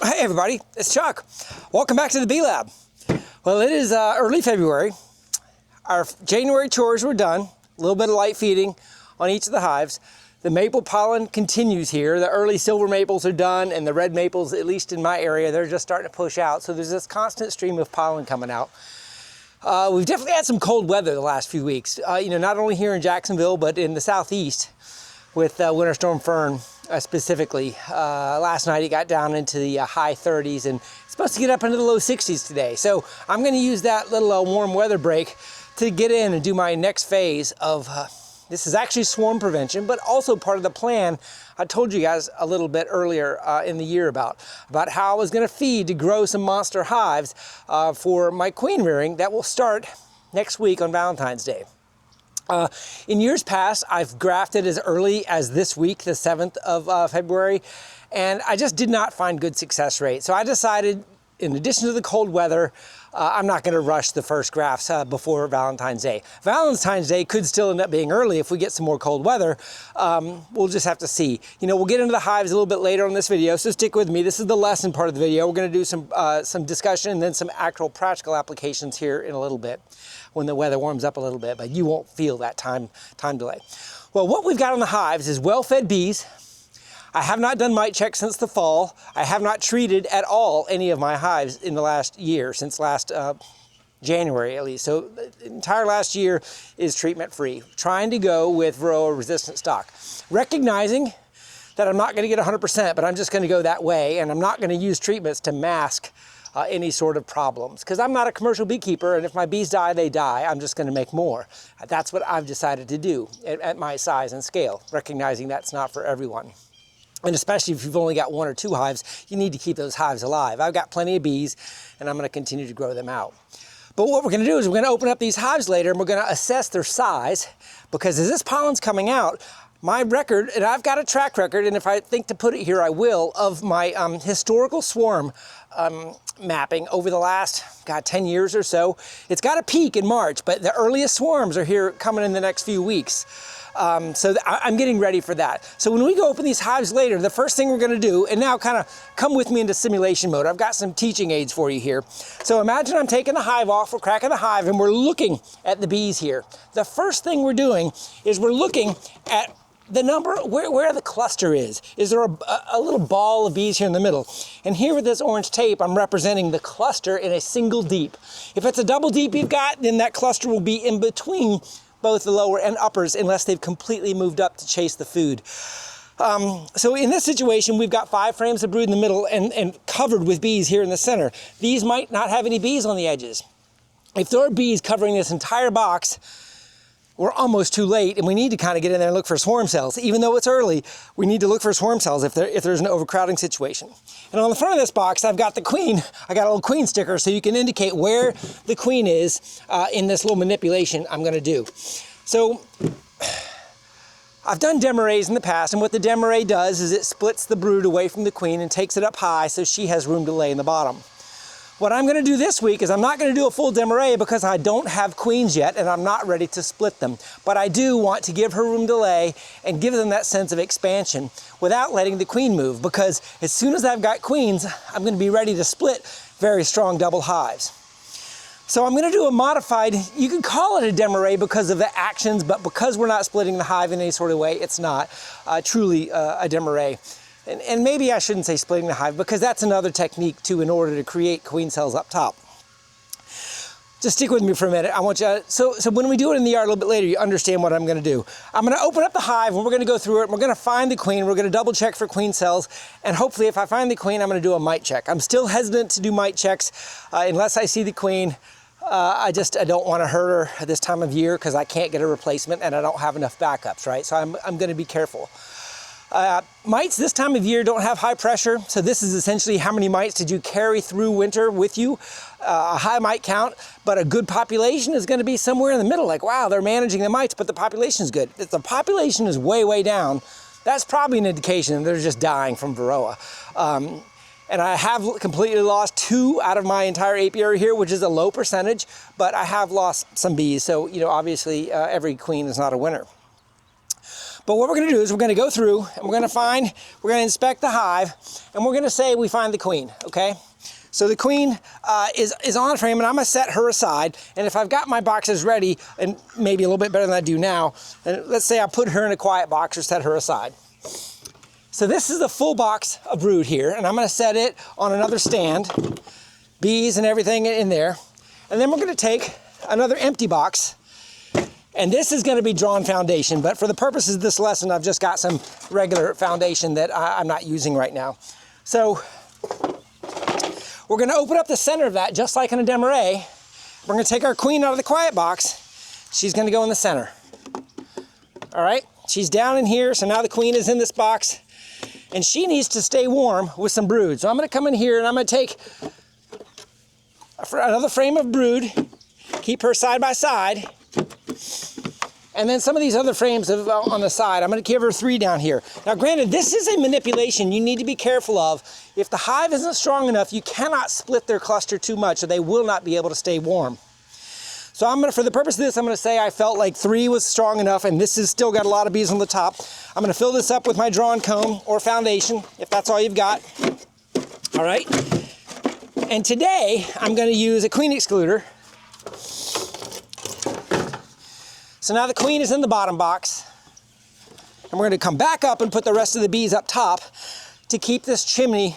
Hey everybody, it's Chuck. Welcome back to the Bee Lab. Well, it is early February. Our January chores were done. A little bit of light feeding on each of the hives. The maple pollen continues here. The early silver maples are done, and the red maples, at least in my area, they're just starting to push out. So there's this constant stream of pollen coming out. We've definitely had some cold weather the last few weeks. Not only here in Jacksonville, but in the southeast with Winter Storm Fern specifically. Last night it got down into the high 30s and it's supposed to get up into the low 60s today. So I'm going to use that little warm weather break to get in and do my next phase of, this is actually swarm prevention, but also part of the plan I told you guys a little bit earlier in the year about how I was going to feed to grow some monster hives for my queen rearing that will start next week on Valentine's Day. In years past, I've grafted as early as this week, the 7th of February, and I just did not find good success rate. So I decided, in addition to the cold weather, I'm not going to rush the first grafts before Valentine's Day. Valentine's Day could still end up being early if we get some more cold weather. We'll just have to see. We'll get into the hives a little bit later on this video, so stick with me. This is the lesson part of the video. We're going to do some discussion and then some actual practical applications here in a little bit when the weather warms up a little bit, but you won't feel that time delay. Well, what we've got on the hives is well-fed bees. I have not done mite checks since the fall. I have not treated at all any of my hives in the last year, since last January at least. So the entire last year is treatment free. Trying to go with Varroa resistant stock. Recognizing that I'm not going to get 100%, but I'm just going to go that way, and I'm not going to use treatments to mask any sort of problems, because I'm not a commercial beekeeper, and if my bees die, they die. I'm just going to make more. That's what I've decided to do at my size and scale, recognizing that's not for everyone. And especially if you've only got 1 or 2 hives, you need to keep those hives alive. I've got plenty of bees, and I'm going to continue to grow them out. But what we're going to do is we're going to open up these hives later, and we're going to assess their size, because as this pollen's coming out, my record, and I've got a track record, and if I think to put it here, I will, of my historical swarm mapping over the last, 10 years or so. It's got a peak in March, but the earliest swarms are here coming in the next few weeks. So I'm getting ready for that. So when we go open these hives later, the first thing we're going to do, and now kind of come with me into simulation mode. I've got some teaching aids for you here. So imagine I'm taking the hive off, we're cracking the hive, and we're looking at the bees here. The first thing we're doing is we're looking at the number, where the cluster is. Is there a little ball of bees here in the middle? And here with this orange tape, I'm representing the cluster in a single deep. If it's a double deep you've got, then that cluster will be in between both the lower and uppers unless they've completely moved up to chase the food. So in this situation, we've got 5 frames of brood in the middle and covered with bees here in the center. These might not have any bees on the edges. If there are bees covering this entire box, we're almost too late, and we need to kind of get in there and look for swarm cells. Even though it's early, we need to look for swarm cells if there's an overcrowding situation. And on the front of this box, I've got the queen. I got a little queen sticker so you can indicate where the queen is in this little manipulation I'm going to do. So I've done Demarees in the past, and what the Demaree does is it splits the brood away from the queen and takes it up high so she has room to lay in the bottom. What I'm going to do this week is I'm not going to do a full Demaree because I don't have queens yet and I'm not ready to split them. But I do want to give her room to lay and give them that sense of expansion without letting the queen move, because as soon as I've got queens, I'm going to be ready to split very strong double hives. So I'm going to do a modified, you can call it a Demaree because of the actions, but because we're not splitting the hive in any sort of way, it's not truly a Demaree. And maybe I shouldn't say splitting the hive, because that's another technique too in order to create queen cells up top. Just stick with me for a minute. I want you, so when we do it in the yard a little bit later, you understand what I'm going to do. I'm going to open up the hive and we're going to go through it. And we're going to find the queen. We're going to double check for queen cells. And hopefully if I find the queen, I'm going to do a mite check. I'm still hesitant to do mite checks unless I see the queen. I don't want to hurt her at this time of year because I can't get a replacement and I don't have enough backups, right? So I'm going to be careful. Mites this time of year don't have high pressure, so this is essentially how many mites did you carry through winter with you. A high mite count, but a good population is going to be somewhere in the middle. Like, wow, they're managing the mites, but the population is good. If the population is way, way down, that's probably an indication they're just dying from Varroa. And I have completely lost 2 out of my entire apiary here, which is a low percentage, but I have lost some bees. So, obviously every queen is not a winner. But what we're gonna do is we're gonna go through and we're gonna inspect the hive, and we're gonna say we find the queen, okay? So the queen is on a frame, and I'm gonna set her aside. And if I've got my boxes ready, and maybe a little bit better than I do now, and let's say I put her in a quiet box or set her aside. So this is the full box of brood here, and I'm gonna set it on another stand, bees and everything in there. And then we're gonna take another empty box, and this is gonna be drawn foundation, but for the purposes of this lesson, I've just got some regular foundation that I'm not using right now. So we're gonna open up the center of that, just like in a Demaree. We're gonna take our queen out of the quiet box. She's gonna go in the center. All right, she's down in here, so now the queen is in this box, and she needs to stay warm with some brood. So I'm gonna come in here and I'm gonna take another frame of brood, keep her side by side, and then some of these other frames on the side, I'm gonna give her 3 down here. Now granted, this is a manipulation you need to be careful of. If the hive isn't strong enough, you cannot split their cluster too much or they will not be able to stay warm. So I'm gonna, for the purpose of this, I'm gonna say I felt like 3 was strong enough, and this has still got a lot of bees on the top. I'm gonna fill this up with my drawn comb or foundation, if that's all you've got. All right. And today, I'm gonna use a queen excluder. So now the queen is in the bottom box, and we're gonna come back up and put the rest of the bees up top to keep this chimney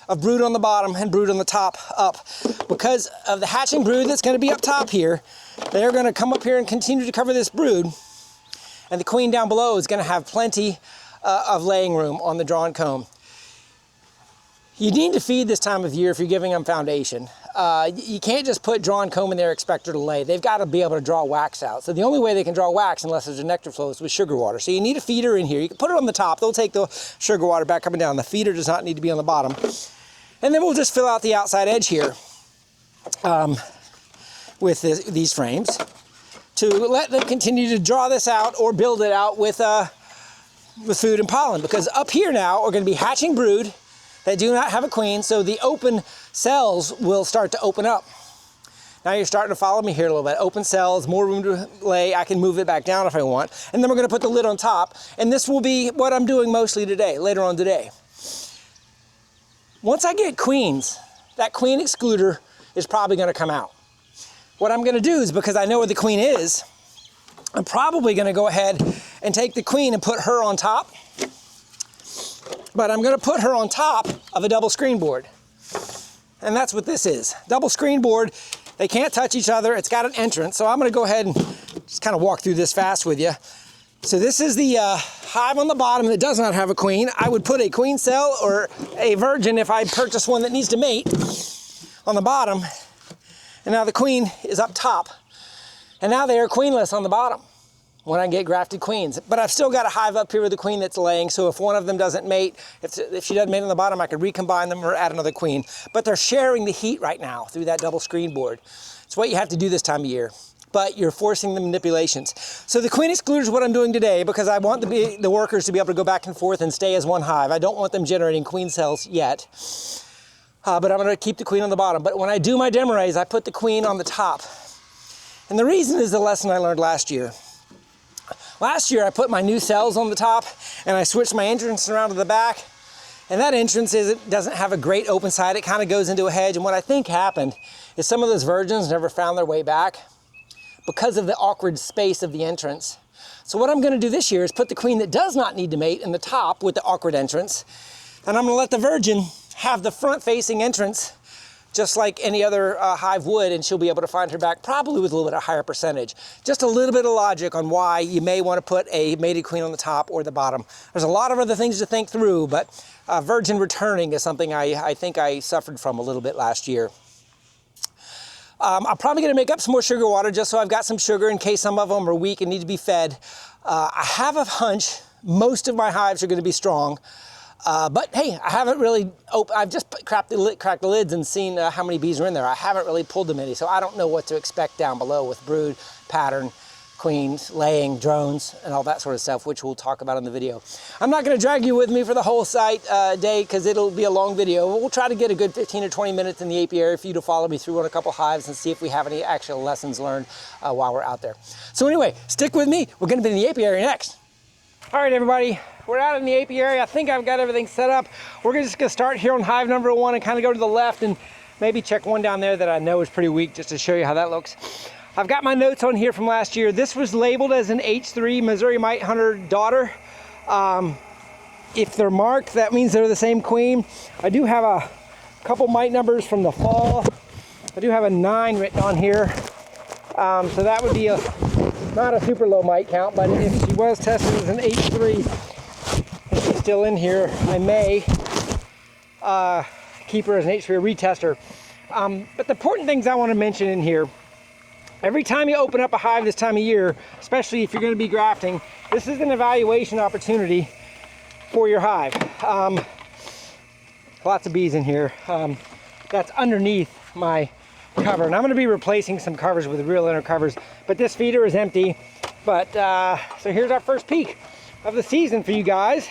of brood on the bottom and brood on the top up. Because of the hatching brood that's gonna be up top here, they're gonna come up here and continue to cover this brood, and the queen down below is gonna have plenty of laying room on the drawn comb. You need to feed this time of year if you're giving them foundation. You can't just put drawn comb in there and expect her to lay. They've got to be able to draw wax out. So the only way they can draw wax, unless there's a nectar flow, is with sugar water. So you need a feeder in here. You can put it on the top. They'll take the sugar water back up and down. The feeder does not need to be on the bottom. And then we'll just fill out the outside edge here with these frames to let them continue to draw this out or build it out with food and pollen. Because up here now are going to be hatching brood that do not have a queen, so the open cells will start to open up. Now you're starting to follow me here a little bit. Open cells, more room to lay. I can move it back down if I want. And then we're gonna put the lid on top. And this will be what I'm doing mostly today, later on today. Once I get queens, that queen excluder is probably gonna come out. What I'm gonna do is, because I know where the queen is, I'm probably gonna go ahead and take the queen and put her on top. But I'm gonna put her on top of a double screen board. And that's what this is. Double screen board, they can't touch each other. It's got an entrance. So I'm gonna go ahead and just kind of walk through this fast with you. So this is the hive on the bottom that does not have a queen. I would put a queen cell or a virgin if I purchase one that needs to mate on the bottom. And now the queen is up top. And now they are queenless on the bottom when I get grafted queens. But I've still got a hive up here with the queen that's laying, so if one of them doesn't mate, if she doesn't mate on the bottom, I could recombine them or add another queen. But they're sharing the heat right now through that double screen board. It's what you have to do this time of year, but you're forcing the manipulations. So the queen excluder is what I'm doing today because I want the workers to be able to go back and forth and stay as one hive. I don't want them generating queen cells yet, but I'm gonna keep the queen on the bottom. But when I do my Demarays, I put the queen on the top. And the reason is the lesson I learned last year. Last year I put my new cells on the top and I switched my entrance around to the back, and that entrance doesn't have a great open side. It kind of goes into a hedge, and what I think happened is some of those virgins never found their way back because of the awkward space of the entrance. So what I'm going to do this year is put the queen that does not need to mate in the top with the awkward entrance, and I'm going to let the virgin have the front facing entrance just like any other hive would, and she'll be able to find her back probably with a little bit of higher percentage. Just a little bit of logic on why you may want to put a mated queen on the top or the bottom. There's a lot of other things to think through, but virgin returning is something I think I suffered from a little bit last year. I'm probably going to make up some more sugar water just so I've got some sugar in case some of them are weak and need to be fed. I have a hunch most of my hives are going to be strong. But hey, I haven't really, I've just cracked the lids and seen how many bees are in there. I haven't really pulled them any, so I don't know what to expect down below with brood, pattern, queens, laying, drones, and all that sort of stuff, which we'll talk about in the video. I'm not going to drag you with me for the whole site day because it'll be a long video. We'll try to get a good 15 or 20 minutes in the apiary for you to follow me through on a couple hives and see if we have any actual lessons learned while we're out there. So anyway, stick with me. We're going to be in the apiary next. All right, everybody, we're out in the apiary. I think I've got everything set up. We're just gonna start here on hive number 1 and kind of go to the left and maybe check one down there that I know is pretty weak, just to show you how that looks. I've got my notes on here from last year. This was labeled as an H3 Missouri Mite Hunter daughter. If they're marked, that means they're the same queen. I do have a couple mite numbers from the fall. I do have a 9 written on here. So that would be not a super low mite count, but if she was tested as an H3 and she's still in here, I may keep her as an H3 or retest her. But the important things I want to mention in here, every time you open up a hive this time of year, especially if you're going to be grafting, this is an evaluation opportunity for your hive. Lots of bees in here. That's underneath my cover, and I'm going to be replacing some covers with real inner covers, but this feeder is empty. But so here's our first peek of the season for you guys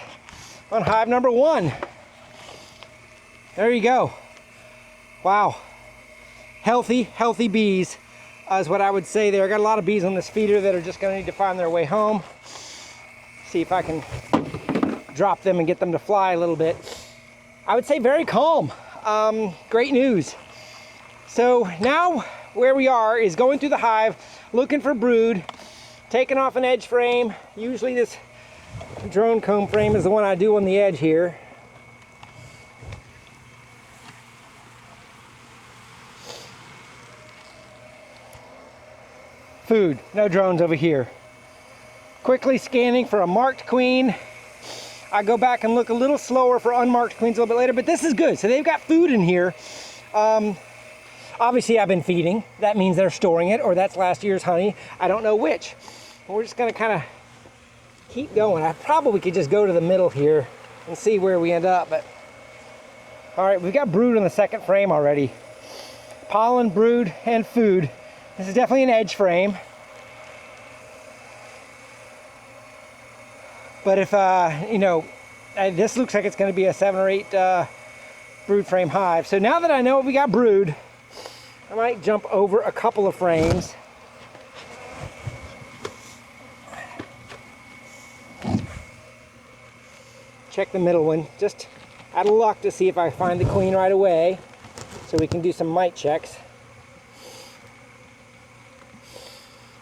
on hive number 1. There you go. Wow, healthy bees is what I would say there. I got a lot of bees on this feeder that are just going to need to find their way home. See if I can drop them and get them to fly a little bit. I would say very calm. Great news. So now where we are is going through the hive, looking for brood, taking off an edge frame. Usually this drone comb frame is the one I do on the edge here. Food, no drones over here. Quickly scanning for a marked queen. I go back and look a little slower for unmarked queens a little bit later, but this is good. So they've got food in here. Obviously I've been feeding. That means they're storing it, or that's last year's honey. I don't know which. We're just gonna kind of keep going. I probably could just go to the middle here and see where we end up, but all right, we've got brood on the second frame already. Pollen, brood, and food. This is definitely an edge frame. But if, you know, this looks like it's gonna be a 7 or 8 brood frame hive. So now that I know we got brood, I might jump over a couple of frames. Check the middle one, just out of luck to see if I find the queen right away, so we can do some mite checks.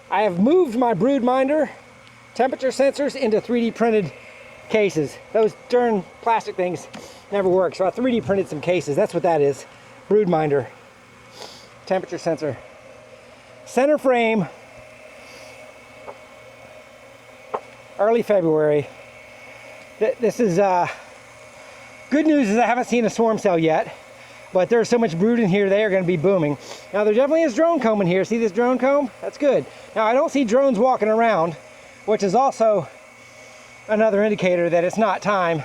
I have moved my brood minder temperature sensors into 3D printed cases. Those darn plastic things never work, so I 3D printed some cases. That's what that is. Brood minder, temperature sensor. Center frame, early February. This is good news is I haven't seen a swarm cell yet, but there's so much brood in here, they are going to be booming. Now there definitely is drone comb in here. See this drone comb? That's good. Now I don't see drones walking around, which is also another indicator that it's not time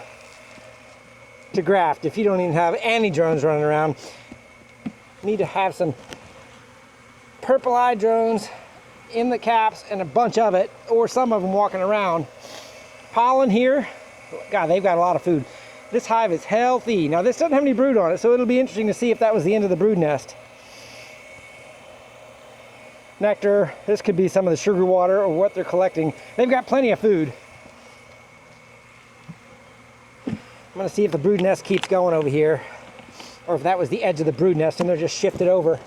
to graft. If you don't even have any drones running around, you need to have some purple-eyed drones in the caps and a bunch of it, or some of them walking around. Pollen here, God, they've got a lot of food. This hive is healthy. Now this doesn't have any brood on it, so it'll be interesting to see if that was the end of the brood nest. Nectar, this could be some of the sugar water or what they're collecting. They've got plenty of food. I'm gonna see if the brood nest keeps going over here, or if that was the edge of the brood nest and they're just shifted over.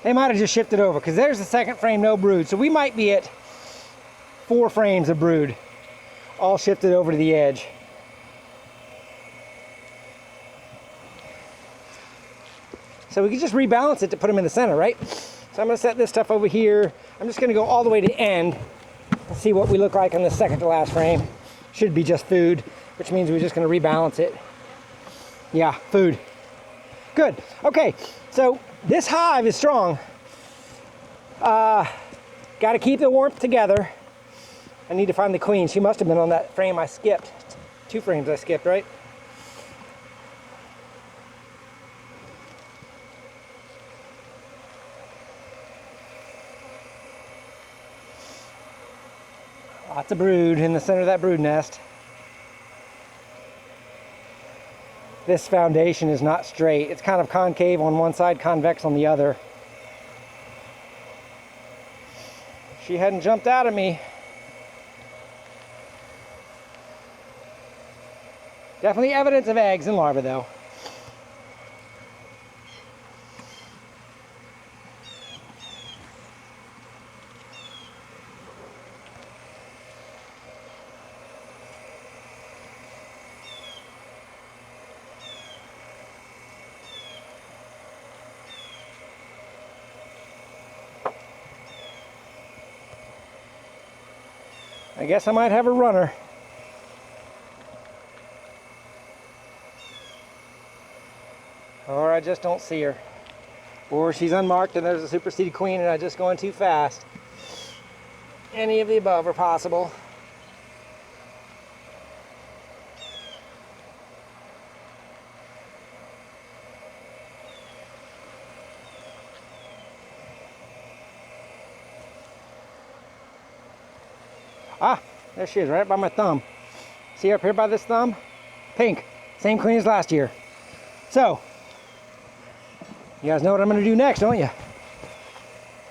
They might have just shifted over, because there's the second frame, no brood. So we might be at 4 frames of brood, all shifted over to the edge. So we can just rebalance it to put them in the center, right? So I'm gonna set this stuff over here. I'm just gonna go all the way to the end and see what we look like on the second to last frame. Should be just food, which means we're just gonna rebalance it. Yeah, food. Good, okay, so this hive is strong. Got to keep the warmth together. I need to find the queen. She must have been on that frame I skipped. 2 frames I skipped, right? Lots of brood in the center of that brood nest. this foundation is not straight. It's kind of concave on one side, convex on the other. She hadn't jumped out at me. Definitely evidence of eggs and larvae though. I guess I might have a runner. Or I just don't see her. Or she's unmarked and there's a superseded queen and I'm just going too fast. Any of the above are possible. Ah, there she is, right by my thumb. See up here by this thumb? Pink, same queen as last year. So, you guys know what I'm gonna do next, don't you?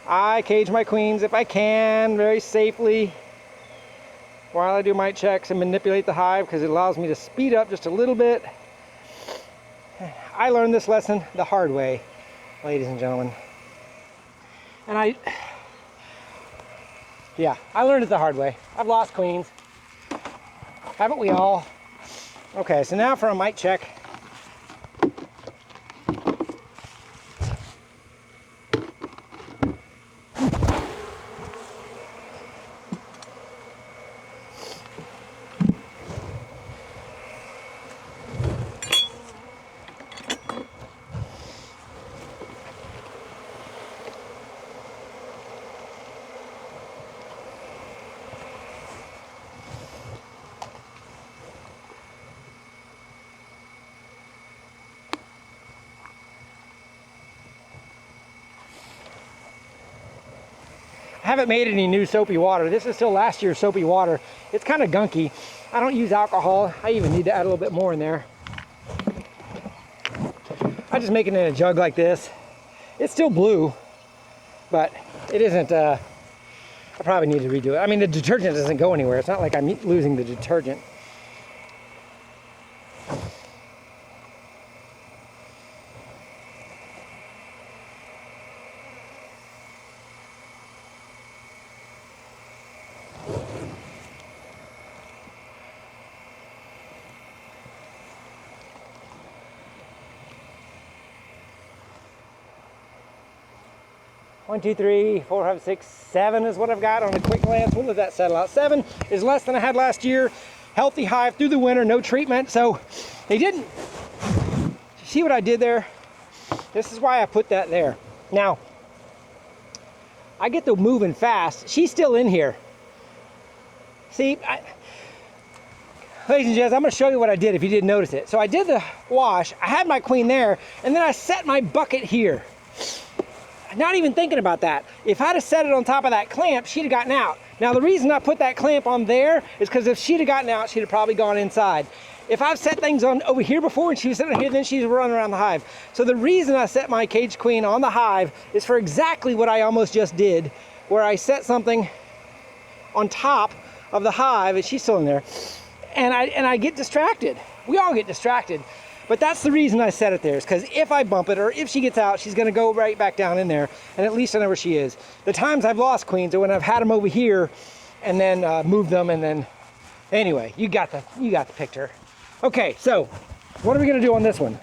I cage my queens if I can, very safely, while I do my checks and manipulate the hive, because it allows me to speed up just a little bit. I learned this lesson the hard way, ladies and gentlemen. And I learned it the hard way. I've lost queens. Haven't we all? Okay, so now for a mite check. I haven't made any new soapy water. This is still last year's soapy water. It's kind of gunky. I don't use alcohol. I even need to add a little bit more in there. I just make it in a jug like this. It's still blue, but it isn't, I probably need to redo it. I mean, the detergent doesn't go anywhere. It's not like I'm losing the detergent. One, two, three, 4, 5, 6, 7 is what I've got on a quick glance. We'll let that settle out. 7 is less than I had last year. Healthy hive through the winter, no treatment. So they didn't. See what I did there? This is why I put that there. Now, I get to moving fast. She's still in here. See, ladies and gents, I'm going to show you what I did if you didn't notice it. So I did the wash. I had my queen there, and then I set my bucket here. Not even thinking about that. If I'd have set it on top of that clamp, she'd have gotten out. Now the reason I put that clamp on there is because if she'd have gotten out, she'd have probably gone inside. If I've set things on over here before and she was sitting here, then she's running around the hive. So the reason I set my cage queen on the hive is for exactly what I almost just did, where I set something on top of the hive, and she's still in there, and I get distracted. We all get distracted. But that's the reason I set it there, is because if I bump it or if she gets out, she's going to go right back down in there, and at least I know where she is. The times I've lost queens are when I've had them over here and then moved them, and then anyway, you got the picture. Okay, so what are we going to do on this one?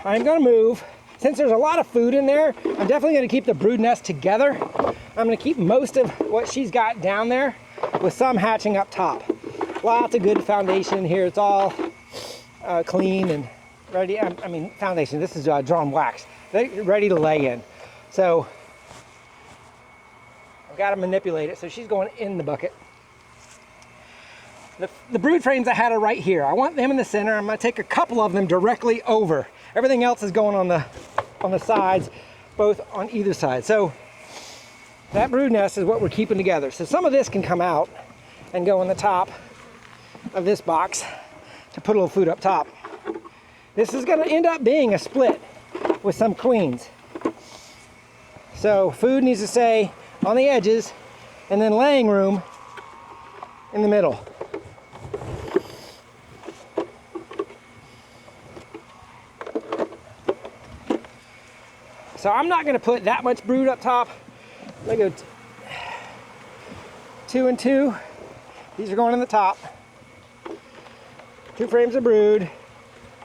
I'm going to move. Since there's a lot of food in there, I'm definitely going to keep the brood nest together. I'm going to keep most of what she's got down there, with some hatching up top. Lots of good foundation here. It's all clean and ready. I mean, foundation, this is drawn wax. They're ready to lay in. So I've got to manipulate it. So she's going in the bucket. The brood frames I had are right here. I want them in the center. I'm going to take a couple of them directly over. Everything else is going on the sides, both on either side. So that brood nest is what we're keeping together. So some of this can come out, and go on the top of this box to put a little food up top. This is going to end up being a split with some queens. So food needs to stay on the edges and then laying room in the middle. So I'm not going to put that much brood up top. I'm going to go 2 and 2. These are going on the top. 2 frames of brood.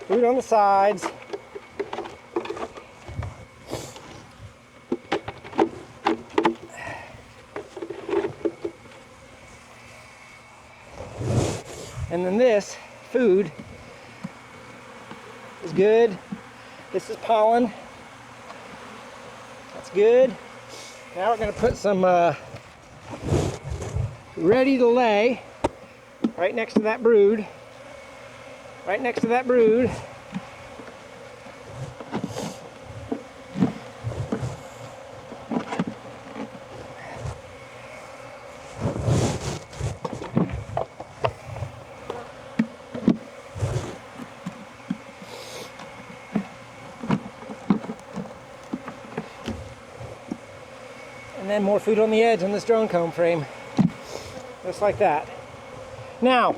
Brood on the sides. And then this food is good. This is pollen. That's good. Now we're going to put some ready to lay right next to that brood. Right next to that brood. And then more food on the edge on this drone comb frame. Just like that. Now,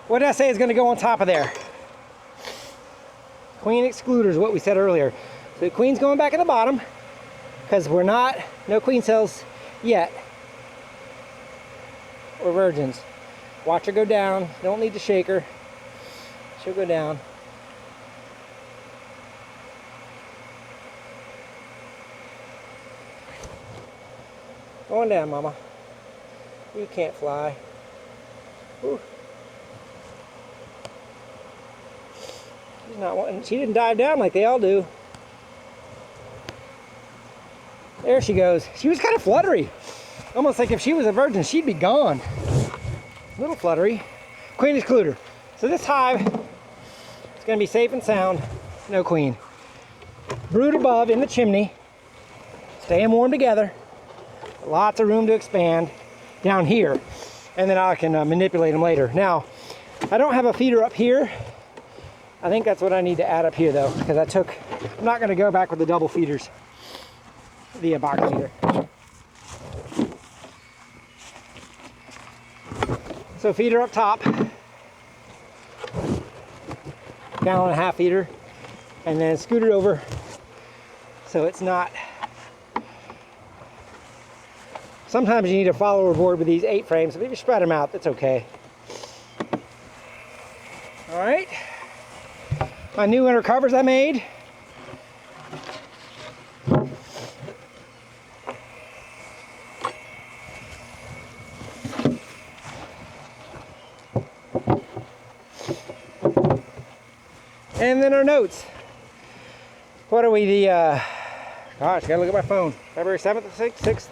what did I say is going to go on top of there? Queen excluder is what we said earlier. So the queen's going back at the bottom because we're not, no queen cells yet. We're virgins. Watch her go down. Don't need to shake her. She'll go down. Going down, mama. You can't fly. Whew. She's not wanting, she didn't dive down like they all do. There she goes. She was kind of fluttery. Almost like if she was a virgin, she'd be gone. A little fluttery. Queen excluder. So this hive is going to be safe and sound. No queen. Brood above in the chimney. Staying warm together. Lots of room to expand down here. And then I can manipulate them later. Now, I don't have a feeder up here. I think that's what I need to add up here though, because I'm not going to go back with the double feeders, the box feeder. So feeder up top, 1.5 gallon feeder, and then scoot it over so it's not. Sometimes you need a follower board with these 8 frames, but if you spread them out, that's okay. All right. My new winter covers I made. And then our notes. What are we, the, gosh, gotta look at my phone. February 7th, 6th,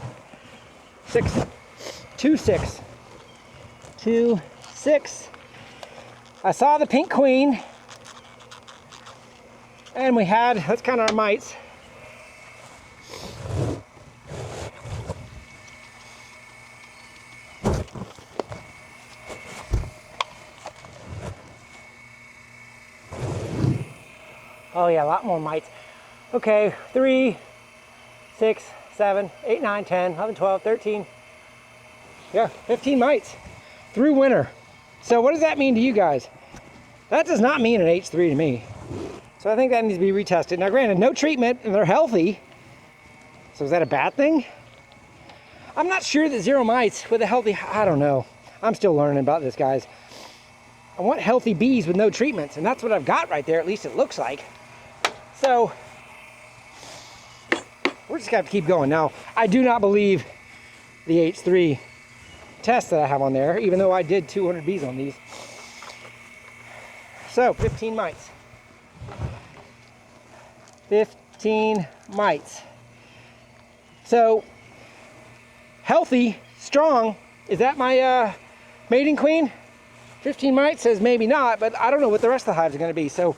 6th, 2-6. 2-6. I saw the pink queen. And we had, let's count our mites. Oh yeah, a lot more mites. Okay, 3, 6, 7, 8, 9, 10, 11, 12, 13. Yeah, 15 mites through winter. So what does that mean to you guys? That does not mean an H3 to me. So I think that needs to be retested. Now granted, no treatment and they're healthy. So is that a bad thing? I'm not sure that 0 mites with a healthy, I don't know. I'm still learning about this, guys. I want healthy bees with no treatments, and that's what I've got right there, at least it looks like. So we're just gonna have to keep going. Now, I do not believe the H3 test that I have on there, even though I did 200 bees on these. So 15 mites. 15 mites. So healthy, strong, is that my mating queen? 15 mites says maybe not, but I don't know what the rest of the hives are going to be. So,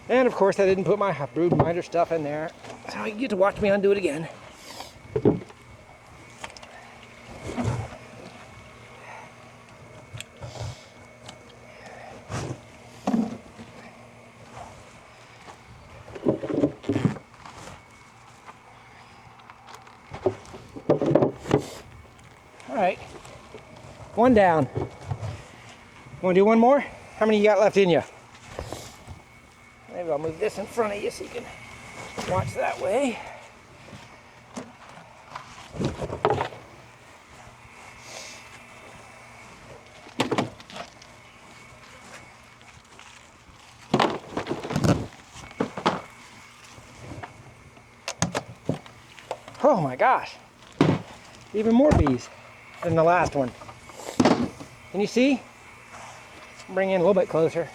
and of course I didn't put my brood minder stuff in there, so you get to watch me undo it again. One down. Want to do one more? How many you got left in you? Maybe I'll move this in front of you so you can watch that way. Oh my gosh, even more bees than the last one. Can you see? Bring in a little bit closer.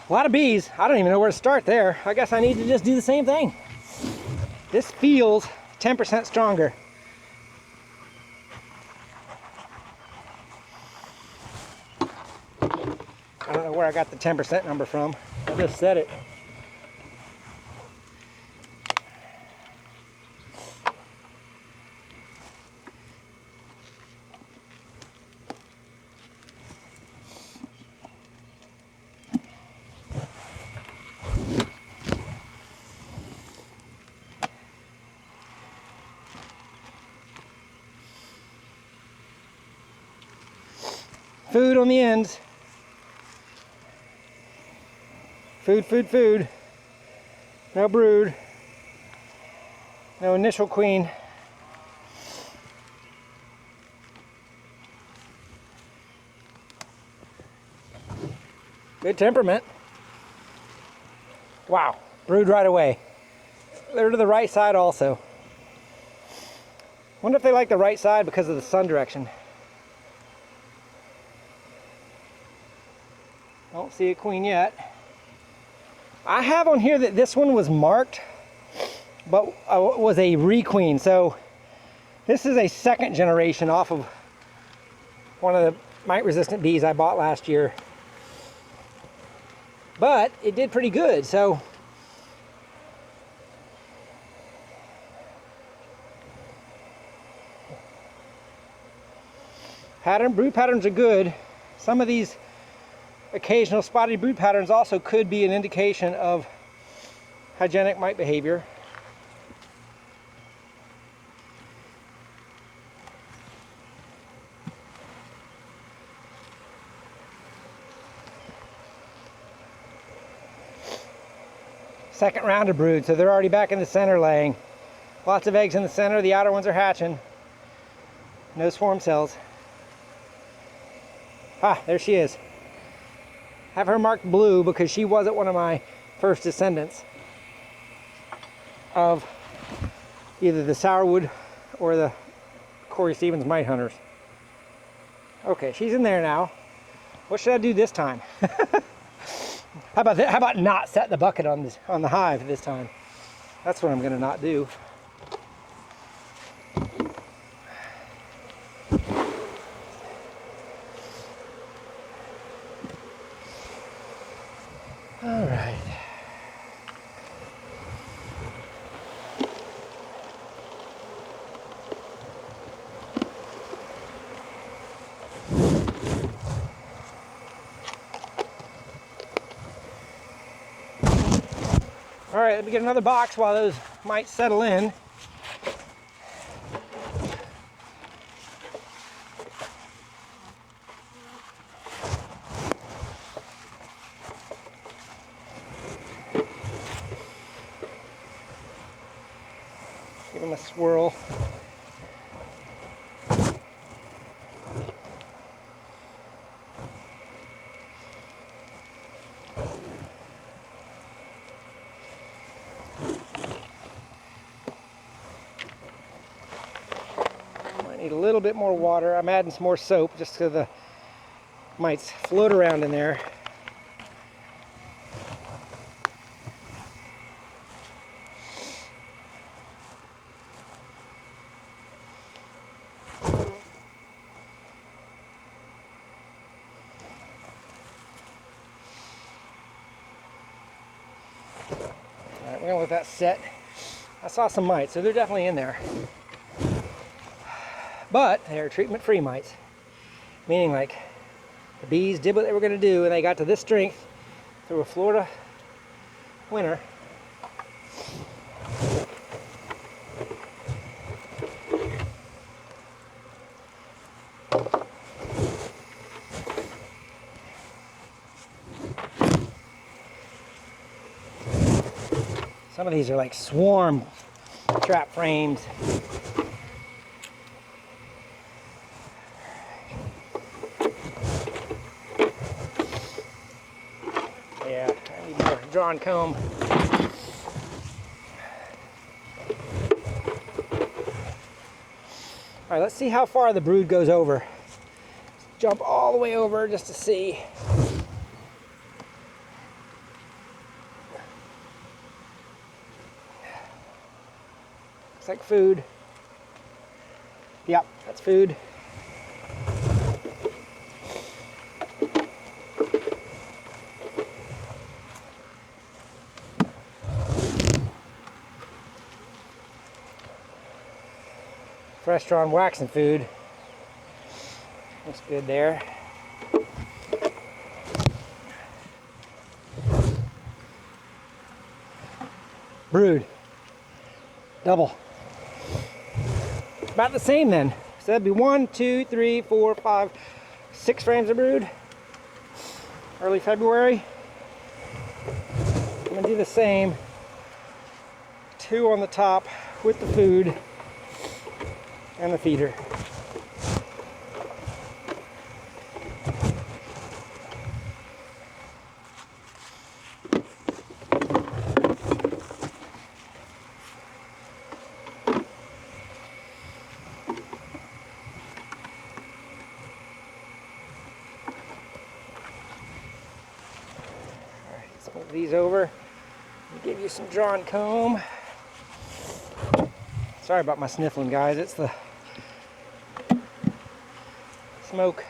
A lot of bees. I don't even know where to start there. I guess I need to just do the same thing. This feels 10% stronger. I don't know where I got the 10% number from. I just said it. Food on the ends. Food, food, food. No brood. No initial queen. Good temperament. Wow, brood right away. They're to the right side also. Wonder if they like the right side because of the sun direction. Don't see a queen yet. I have on here that this one was marked, but was a re-queen. So this is a second generation off of one of the mite-resistant bees I bought last year. But it did pretty good, so brood patterns are good. Some of these occasional spotted brood patterns also could be an indication of hygienic mite behavior. Second round of brood, so they're already back in the center laying. Lots of eggs in the center, the outer ones are hatching. No swarm cells. Ah, there she is. Have her marked blue because she wasn't one of my first descendants of either the sourwood or the Corey Stevens mite hunters. Okay, she's in there now. What should I do this time? How about that? How about not set the bucket on the hive this time? That's what I'm going to not do. All right. All right, let me get another box while those mites settle in. Give them a swirl. Need a little bit more water. I'm adding some more soap just so the mites float around in there. All right, we're gonna let that set. I saw some mites, so they're definitely in there. But they're treatment-free mites, meaning like the bees did what they were going to do and they got to this strength through a Florida winter Some of these are like swarm trap frames. Yeah, I need more drawn comb. All right, let's see how far the brood goes over. Let's jump all the way over just to see. Looks like food. Yep, that's food. Fresh drawn wax and food. Looks good there. Brood. Double. About the same then. So that'd be 1, 2, 3, 4, 5, 6 frames of brood. Early February. I'm gonna do the same. 2 on the top with the food and the feeder. Let's move these over. Give you some drawn comb. Sorry about my sniffling, guys. It's the smoke.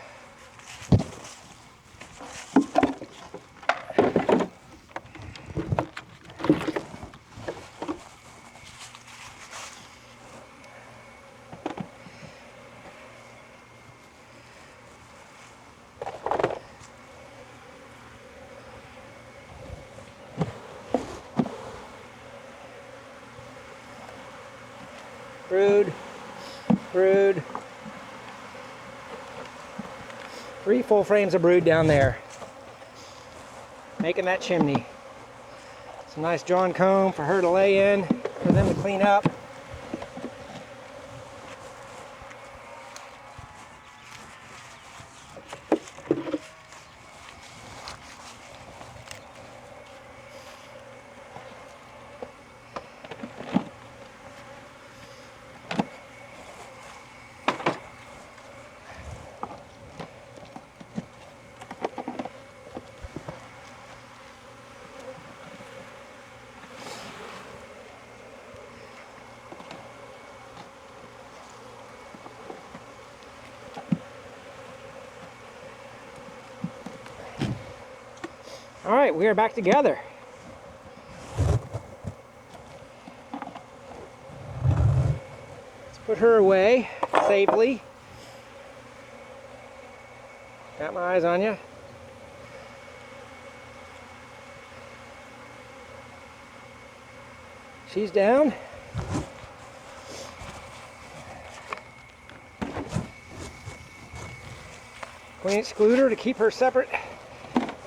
Brood, brood. 3 full frames of brood down there. Making that chimney. Some nice drawn comb for her to lay in, for them to clean up. All right, we are back together. Let's put her away safely. Got my eyes on you. She's down. Queen excluder to keep her separate.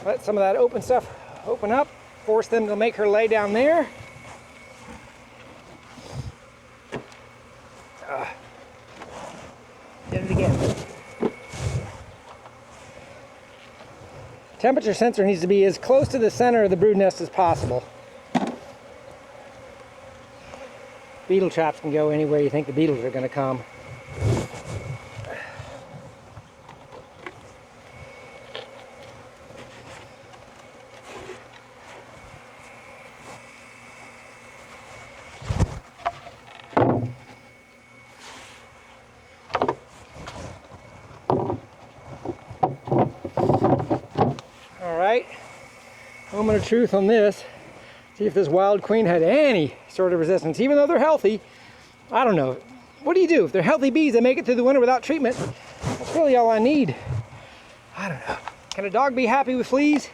Let some of that open stuff open up. Force them to make her lay down there. Did it again. Temperature sensor needs to be as close to the center of the brood nest as possible. Beetle traps can go anywhere you think the beetles are going to come. Moment of truth on this. See if this wild queen had any sort of resistance, even though they're healthy. I don't know. What do you do if they're healthy bees that make it through the winter without treatment? That's really all I need. I don't know. Can a dog be happy with fleas?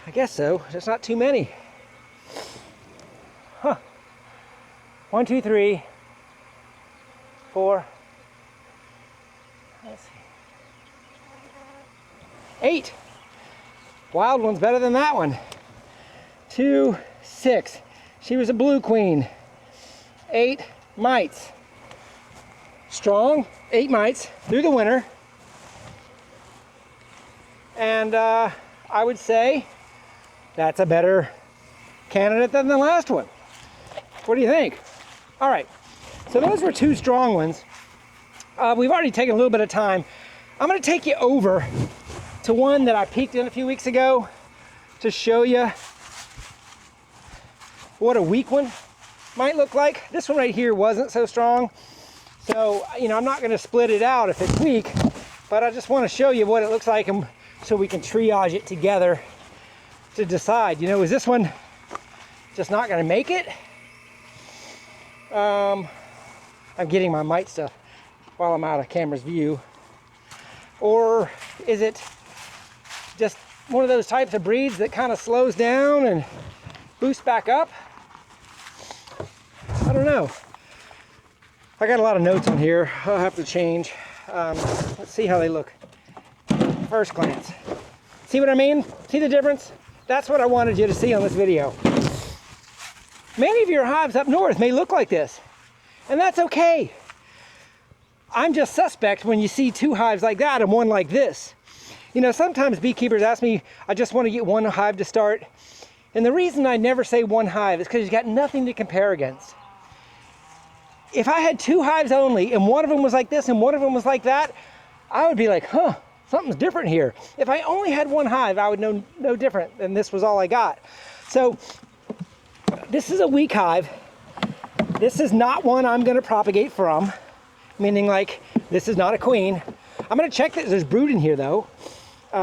I guess so. Just not too many. Huh. 1, 2, 3, 4. Let's see. 8. Wild one's better than that one. 2, 6. She was a blue queen. 8 mites. Strong, 8 mites through the winter. And I would say that's a better candidate than the last one. What do you think? All right, so those were 2 strong ones. We've already taken a little bit of time. I'm gonna take you over to one that I peeked in a few weeks ago to show you what a weak one might look like. This one right here wasn't so strong. So, you know, I'm not gonna split it out if it's weak, but I just wanna show you what it looks like and so we can triage it together to decide, you know, is this one just not gonna make it? I'm getting my mite stuff while I'm out of camera's view. Or is it just one of those types of breeds that kind of slows down and boosts back up? I don't know. I got a lot of notes on here. I'll have to change. Let's see how they look. First glance. See what I mean? See the difference? That's what I wanted you to see on this video. Many of your hives up north may look like this, and that's okay. I'm just suspect when you see 2 hives like that and one like this. You know, sometimes beekeepers ask me, I just want to get 1 hive to start. And the reason I never say 1 hive is because you got nothing to compare against. If I had 2 hives only and one of them was like this and one of them was like that, I would be like, huh, something's different here. If I only had 1 hive, I would know no different, and this was all I got. So this is a weak hive. This is not one I'm going to propagate from, meaning like this is not a queen. I'm going to check that there's brood in here though,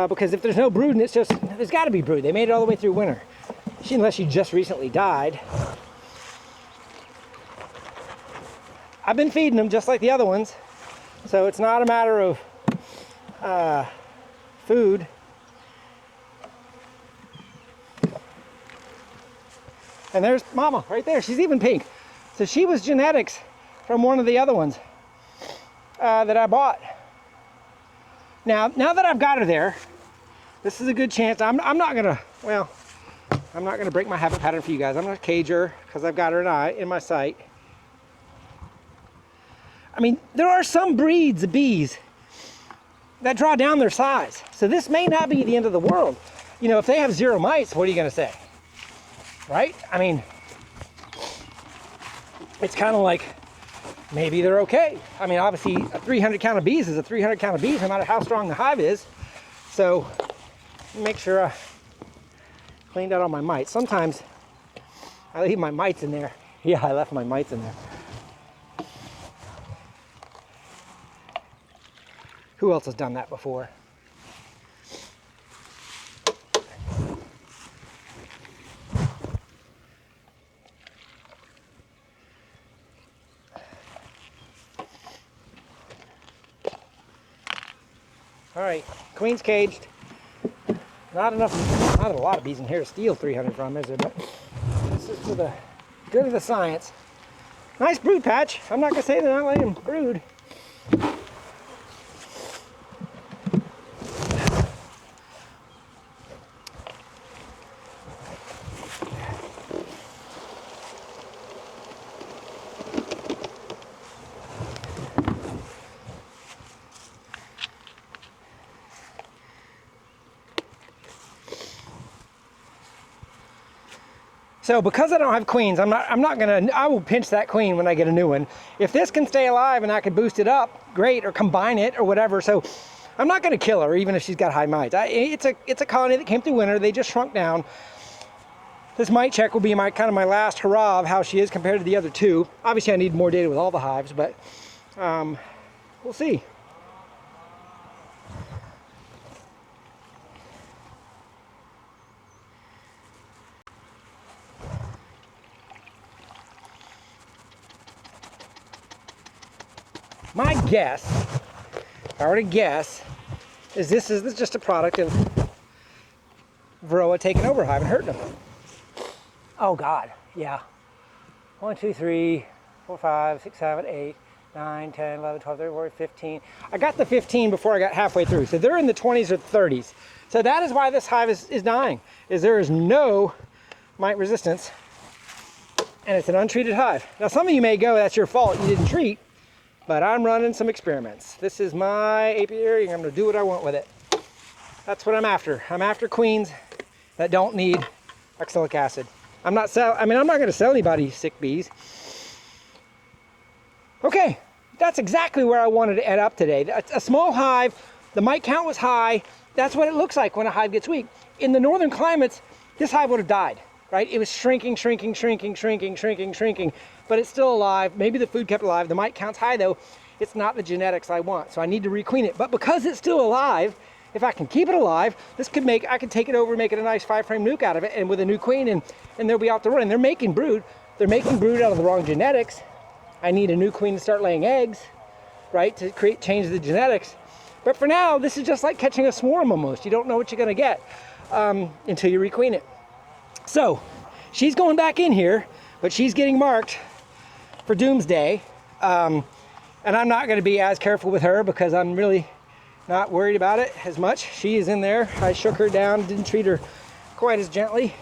because if there's no brood, and it's just, there's got to be brood. They made it all the way through winter, unless she just recently died. I've been feeding them just like the other ones, so it's not a matter of food. And there's Mama right there. She's even pink. So she was genetics from one of the other ones that I bought. Now that I've got her there, this is a good chance. I'm not gonna break my habit pattern for you guys. I'm gonna cage her because I've got her in my sight. I mean, there are some breeds of bees that draw down their size. So this may not be the end of the world. You know, if they have 0 mites, what are you gonna say? Right? I mean, it's kind of like, maybe they're okay. I mean, obviously a 300 count of bees is a 300 count of bees, no matter how strong the hive is. So make sure I cleaned out all my mites. Sometimes I leave my mites in there. Yeah, I left my mites in there. Who else has done that before? All right, queen's caged. Not a lot of bees in here to steal 300 from, is there? But this is for the good of the science. Nice brood patch. I'm not gonna say they're not letting them brood. So because I don't have queens, I will pinch that queen when I get a new one. If this can stay alive and I can boost it up, great, or combine it or whatever. So I'm not gonna kill her even if she's got high mites. It's a colony that came through winter. They just shrunk down. This mite check will be my last hurrah of how she is compared to the other 2. Obviously I need more data with all the hives, but we'll see. My guess, if I were to guess, is this is just a product of Varroa taking over hive and hurting them. Oh God, yeah. 1, 2, 3, 4, 5, 6, 7, 8, 9, 10, 11, 12, 13, 14, 15. I got the 15 before I got halfway through. So they're in the 20s or 30s. So that is why this hive is dying, is there is no mite resistance and it's an untreated hive. Now some of you may go, that's your fault, you didn't treat, but I'm running some experiments. This is my apiary and I'm gonna do what I want with it. That's what I'm after. I'm after queens that don't need oxalic acid. I'm not gonna sell anybody sick bees. Okay, that's exactly where I wanted to end up today. A small hive, the mite count was high. That's what it looks like when a hive gets weak. In the northern climates, this hive would have died, right? It was shrinking, but it's still alive. Maybe the food kept it alive. The mite count's high though. It's not the genetics I want, so I need to requeen it. But because it's still alive, if I can keep it alive, I could take it over and make it a nice 5-frame nuke out of it, and with a new queen, and they'll be out to run. They're making brood. They're making brood out of the wrong genetics. I need a new queen to start laying eggs, right, to change the genetics. But for now, this is just like catching a swarm almost. You don't know what you're gonna get until you requeen it. So she's going back in here, but she's getting marked for doomsday. And I'm not gonna be as careful with her because I'm really not worried about it as much. She is in there. I shook her down, didn't treat her quite as gently.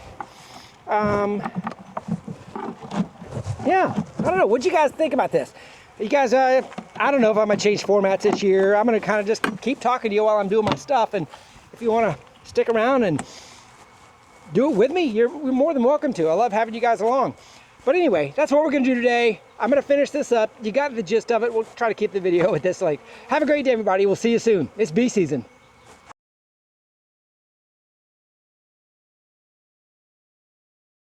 Yeah, I don't know. What'd you guys think about this? You guys, I don't know if I'm gonna change formats this year. I'm gonna kind of just keep talking to you while I'm doing my stuff. And if you wanna stick around and do it with me, you're more than welcome to. I love having you guys along. But anyway, that's what we're gonna do today. I'm gonna finish this up. You got the gist of it. We'll try to keep the video with this length. Have a great day, everybody. We'll see you soon. It's bee season.